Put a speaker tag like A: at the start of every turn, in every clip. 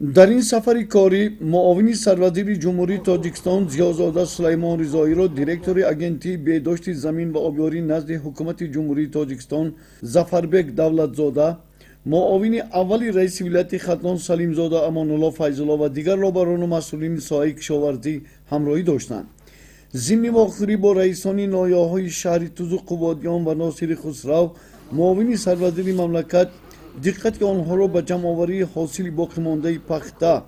A: در این سفر کاری معاون سروازیر جمهوری تاجیکستان زیازاده سلیمان رضایی را دیرکتور اجنسی بهداشت زمین و آبیاری نزد حکومت جمهوری تاجیکستان ظفربک دولتزاده، معاون اول رئیس ولایت ختلان سلیمزاده امان الله فیض الله و دیگر رهبران و مسئولین ساحه کشاورزی همراهی داشتند. ضمن واخری با رئیسان ناحیه‌های شهر توزو قبادیان و ناصر خسرو، معاون سروازیر مملکت دقت آنها را به جمع‌آوری حاصل باقی مانده پخته،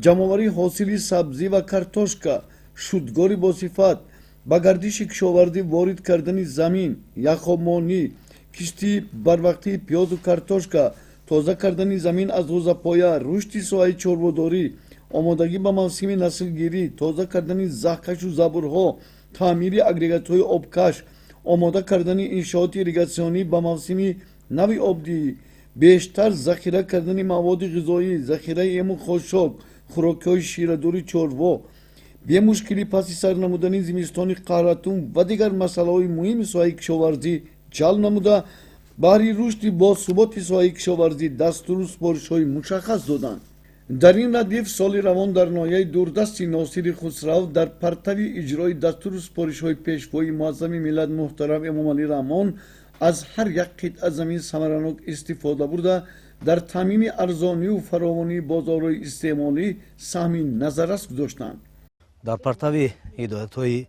A: جمع‌آوری حاصل سبزی و کارتوشکا، شودگاری با صفت، به گردش کشاورزی وارد کردن زمین، یخامانی، کشتی بر وقتی پیاز و کارتوشکا، تازه کردن زمین از روز پایه، رشد ساحه چربه‌داری، آمادگی به موسم نسلگیری، تازه کردن زخکش و زبرها، تعمیر اگریگات‌های آبکش، آماده کردن انشاءات ایریگاسیونی به موسم نوی آبدهی، بیشتر ذخیره کردن مواد غذایی، ذخیره ایمو خاشاک، خوراک‌های شیرداری چروا، به مشکلی پس سر نمودن زمستان قهرتون و دیگر مسائل مهم ساحه کشاورزی جلب نموده، برای رشد با ثبات ساحه کشاورزی دستور و سپارش‌های مشخص دادند. در این ردیف سال روان در ناحیه دوردست ناصر خسرو در پرتو اجرای دستور و سپارش‌های پیشوای معظم ملت محترم امام علی رحمان از هر یک قطعه زمین ثمرناک استفاده برده در تامین ارزانی و فراوانی بازارهای استعمالی سهم نظررس گذاشتند.
B: در پرتو هدایت‌های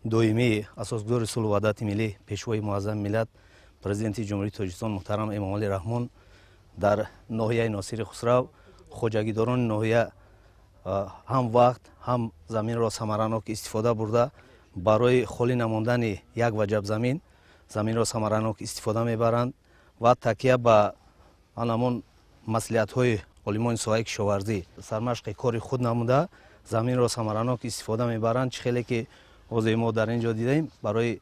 B: دائمی اساسگزار صلح و وحدت ملی پیشوای معظم ملت پرزیدنت جمهوری تاجیکستان محترم امام علی رحمان در ناحیه ناصر خسرو خوجگیداران ناحیه هم وقت هم زمین را ثمرناک استفاده برده برای خالی نماندن یک وجب زمین را ثمرناک استفاده میبرند و تکیه به آنمان مصلحت‌های علمان ساحه کشاورزی سرمشق کار خود نموده زمین را ثمرناک استفاده میبرند. چه خیلی که واضح ما در اینجا دیدیم برای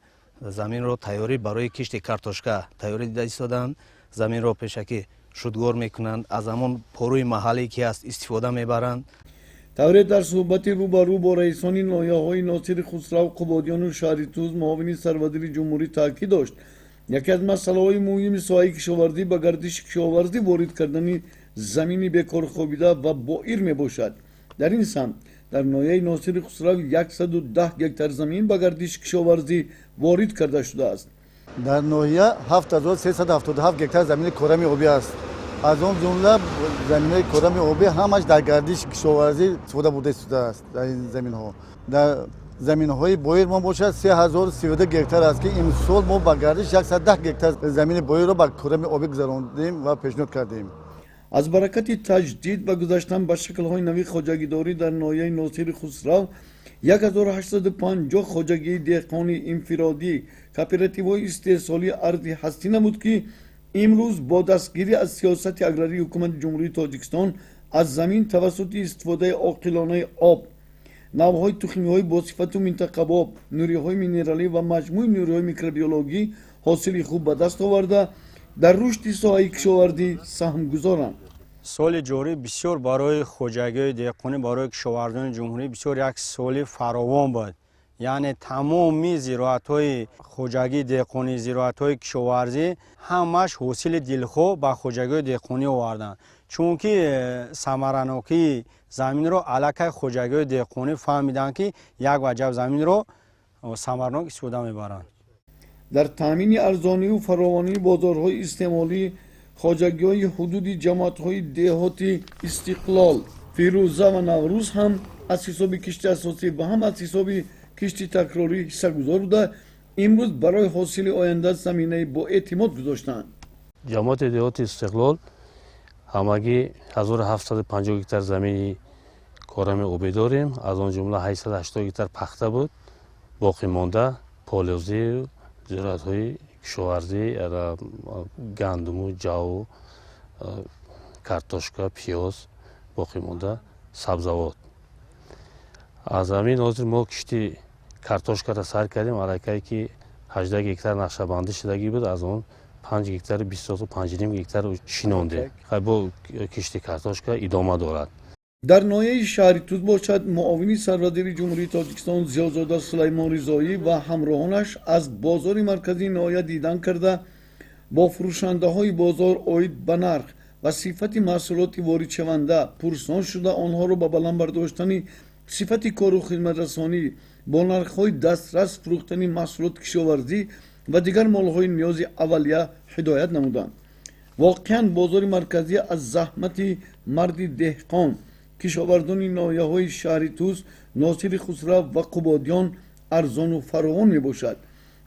B: زمین را تیاری برای کشت کارتوشکا تیاری دیده ایستادند، زمین را پیشکی شودگار میکنند، از همان پروی محلی که است استفاده میبرند.
A: تورید در صحبت روبرو با رئیسان ناحیه‌های ناصر خسرو قبادیان و شهر توز معاون سروازیر جمهوری تاکید داشت یکی از مسائل مهم ساحه کشاورزی به گردش کشاورزی وارد کردن زمین بیکار خوابیده و بائر میباشد. در این سمت در ناحیه ناصر خسرو 110 گکتار زمین به گردش کشاورزی وارد کرده شده است.
C: در ناحیه 7377 گکتار زمین کرمی آبی است. از اون جمله زمین‌های کرمی آبی همش در گردش کشاورزی استفاده برده شده است. در این زمین‌ها در زمین‌های بویر ما باشد 3032 گکتار است که امسال ما با گردش 110 گکتار زمین بویر را با کرمی آبی گذراندیم و پیشنهاد کردیم.
A: از برکت تجدید و گذاشتن به شکل‌های نوی خوجگیداری در ناحیه ناصر خسرو 1850 خوجگی دهقانی انفرادی کاپیراتیوهای استحصالی ارضی هستی نمود که امروز با دستگیری از سیاست اگراری حکومت جمهوری تاجیکستان از زمین توسط استفاده عاقلانه آب، نوهای تخمی‌های با صفت و منتخب آب، نیروهای مینرالی و مجموع نیروهای میکروبیولوژی حاصل خوب به دست آورده در رشد ساحه کشاورزی سهم گذارند.
D: سال جاری بسیار برای خوجگی دهقانی برای کشاورزان جمهوری بسیار یک سال فراوان بود. یعنی تمامی زراعت‌های خوجگی دهقانی زراعت‌های کشاورزی همش حاصل دلخواه به خوجگی دهقانی آوردند، چون که ثمرناکی زمین رو علاقه خوجگی دهقانی فهمیدن که یک وجب زمین رو ثمرناک استفاده میبرند.
A: در تامین ارزانی و فراوانی بازارهای استعمالی خواجگی‌های حدود جماعت‌های دهاتی استقلال، فیروزه و نوروز هم از حساب کشتی اساسی و هم از حساب کشتی تکراری حصه گذار بوده امروز برای حاصل آینده زمینه با اعتماد گذاشتند.
E: جماعت دهاتی استقلال همگی 1750 گکتار زمین کرمی آبی داریم، از آن جمله 880 گکتار پخته بود، باقی مانده پالوزی زراعت‌های کشاورزی گندم، جو، کارتوشکا، پیاز، باقی مانده سبزوات. از زمین حاضر ما کشتی کارتوشکا را سر کردیم، علاقه‌ای که 18 گکتار نقشه‌بندی شدگی بود، از آن 5 گکتار 25 گکتار شینانده. با کشتی کارتوشکا ادامه دارد.
A: در ناحیه شهر توز باشد معاون سروازیر جمهوری تاجیکستان زیازاده سلیمان رضایی و همراهانش از بازار مرکزی ناحیه دیدن کرده با فروشنده های بازار اوید به نرخ و صفت محصولات وارد شونده پرسان شده آنها را به بلند برداشتن صفت کار و خدمت رسانی با نرخ‌های دسترس فروختن محصولات کشاورزی و دیگر مال‌های نیاز اولیه هدایت نمودند. واقعا بازار مرکزی از زحمت مرد دهقان کشاورزان ناحیه‌های شهر توس، ناصر خسرو و قبادیان ارزان و فراوان می باشد.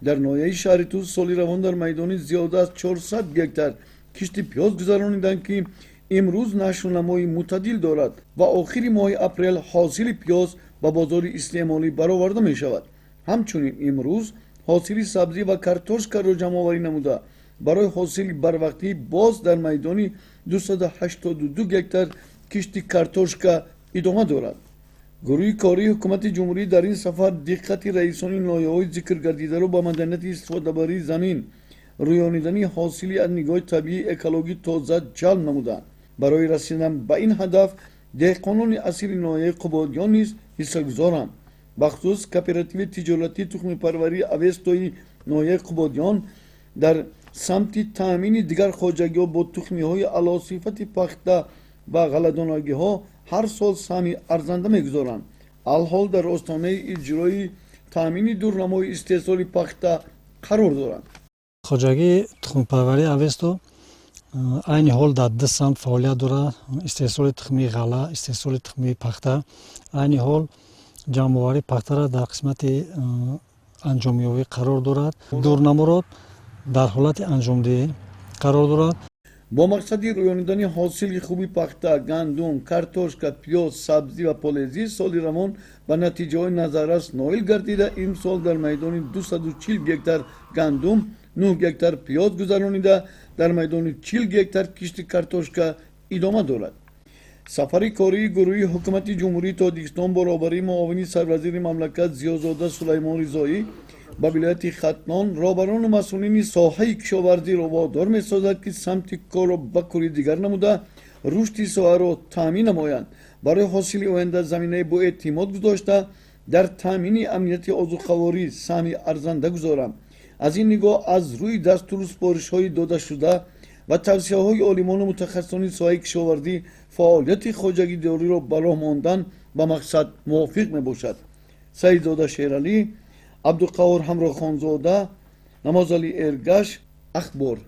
A: در ناحیه شهر توس سالی روان در میدان زیاده از 400 هکتار کشت پیاز گذرانیدند که امروز نشو و نمای معتدل دارد و آخر ماه اپریل حاصل پیاز به بازار استعمالی برآورده می شود. همچنین امروز حاصل سبزی و کارتوشکا را جمع آوری نموده برای حاصل بروقتی باز در میدان 282 هکتار کشت کارتوشکا ادامه دارد. گروه کاری حکومت جمهوری در این سفر دقت رئیسان ناحیه‌های ذکر گردیده را به مدنیت استفاده بری زمین رویانیدن حاصلی از نگاه طبیعی اکولوژی تازه جلب نمودند. برای رسیدن به این هدف دهقانان اصیل ناحیه قبادیان نیز حصه گذارند. بخصوص کوپراتیو تجارتی تخم پروری اوستوی ناحیه قبادیان در سمت تامین دیگر خواجگی‌ها با تخمی‌های اعلی‌صفت پخته و غله‌دانگی‌ها هر سال سهمی ارزنده می‌گذارند. الحال در آستانه اجرای تامین دورنمای استحصال پخته قرار دارند.
F: خواجگی تخم پروری اوستو این حال در دو سمت فعالیت دارد. استحصال تخمی غله، استحصال تخمی پخته. این حال جمع‌آوری پخته را در قسمت انجامیابی قرار دارد. دورنما در حالت انجامدهی قرار دارد.
A: با مقصد رویانیدن حاصل خوبی پخته، گندم، کارتوشکا، پیاز، سبزی و پالزی سال روان به نتیجه های نظررس نائل گردیده امسال در میدان 240 هکتار گندم، 9 هکتار پیاز گذرانیده در میدان 40 هکتار کشت کارتوشکا ادامه دارد. سفر کاری گروه حکومت جمهوری تاجیکستان با رهبری معاون سروزیر مملکت ضیاءزاده سلیمان رضایی با ولایت ختنان رهبران و مسئولین ساحه کشاورزی را وادار می‌سازد که سمت کار را به کاری دیگر نموده رشد ساحه را تامین نمایند. برای حاصل آینده زمینه با اعتماد گذاشته در تامین امنیت آذوقه‌واری سهمی ارزنده گذارم. از این نگاه از روی دستور سپارش‌های داده شده و توصیه‌های عالمان و متخصصان ساحه کشاورزی فعالیت خواجگی داری را به راه ماندن به مقصد موافق میباشد. سیدزاده شیرعلی، عبدالقهار همراه خانزاده، نمازعلی ارگش، اخبار.